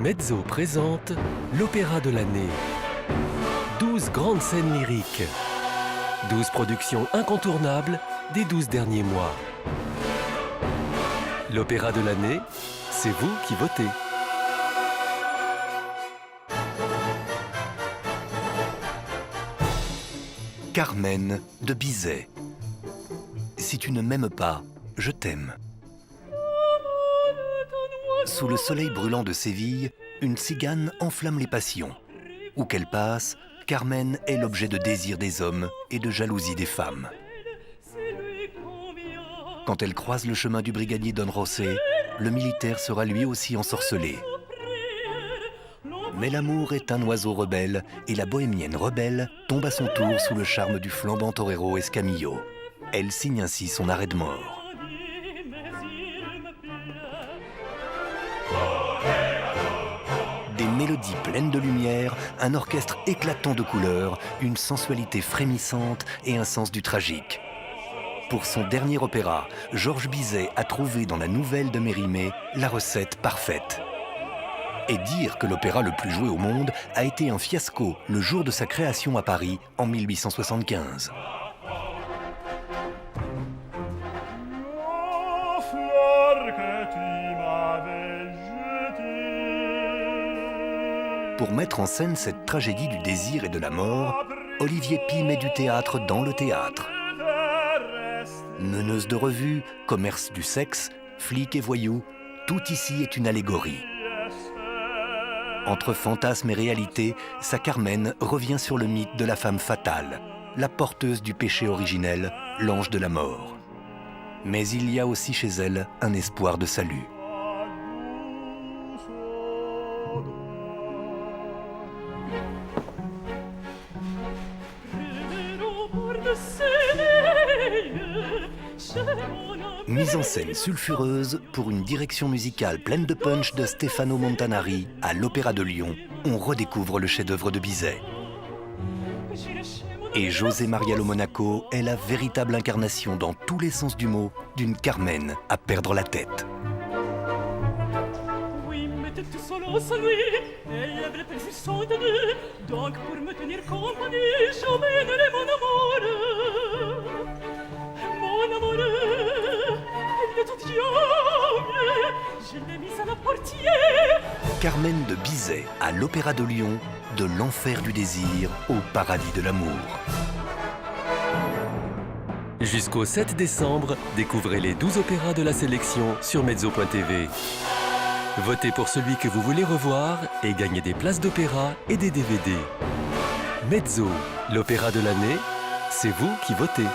Mezzo présente l'opéra de l'année. 12 grandes scènes lyriques. 12 productions incontournables des 12 derniers mois. L'opéra de l'année, c'est vous qui votez. Carmen de Bizet. Si tu ne m'aimes pas, je t'aime. Sous le soleil brûlant de Séville, une cigane enflamme les passions. Où qu'elle passe, Carmen est l'objet de désir des hommes et de jalousie des femmes. Quand elle croise le chemin du brigadier Don José, le militaire sera lui aussi ensorcelé. Mais l'amour est un oiseau rebelle et la bohémienne rebelle tombe à son tour sous le charme du flambant torero Escamillo. Elle signe ainsi son arrêt de mort. Des mélodies pleines de lumière, un orchestre éclatant de couleurs, une sensualité frémissante et un sens du tragique. Pour son dernier opéra, Georges Bizet a trouvé dans la nouvelle de Mérimée la recette parfaite. Et dire que l'opéra le plus joué au monde a été un fiasco le jour de sa création à Paris en 1875. Pour mettre en scène cette tragédie du désir et de la mort, Olivier Py met du théâtre dans le théâtre. Meneuse de revue, commerce du sexe, flics et voyous, tout ici est une allégorie. Entre fantasme et réalité, sa Carmen revient sur le mythe de la femme fatale, la porteuse du péché originel, l'ange de la mort. Mais il y a aussi chez elle un espoir de salut. Mise en scène sulfureuse pour une direction musicale pleine de punch de Stefano Montanari à l'Opéra de Lyon, on redécouvre le chef-d'œuvre de Bizet. Et José Maria Lo Monaco est la véritable incarnation dans tous les sens du mot d'une Carmen à perdre la tête. Oui, mais t'es tout solo sans lui, et il avait plus puissant de lui. Donc pour me tenir compagnie, j'emmènerai mon amour. Mon amour, il est tout diable, je l'ai mis à la portière. Carmen de Bizet à l'Opéra de Lyon, de l'enfer du désir au paradis de l'amour. Jusqu'au 7 décembre, découvrez les 12 opéras de la sélection sur mezzo.tv. Votez pour celui que vous voulez revoir et gagnez des places d'opéra et des DVD. Mezzo, l'opéra de l'année, c'est vous qui votez.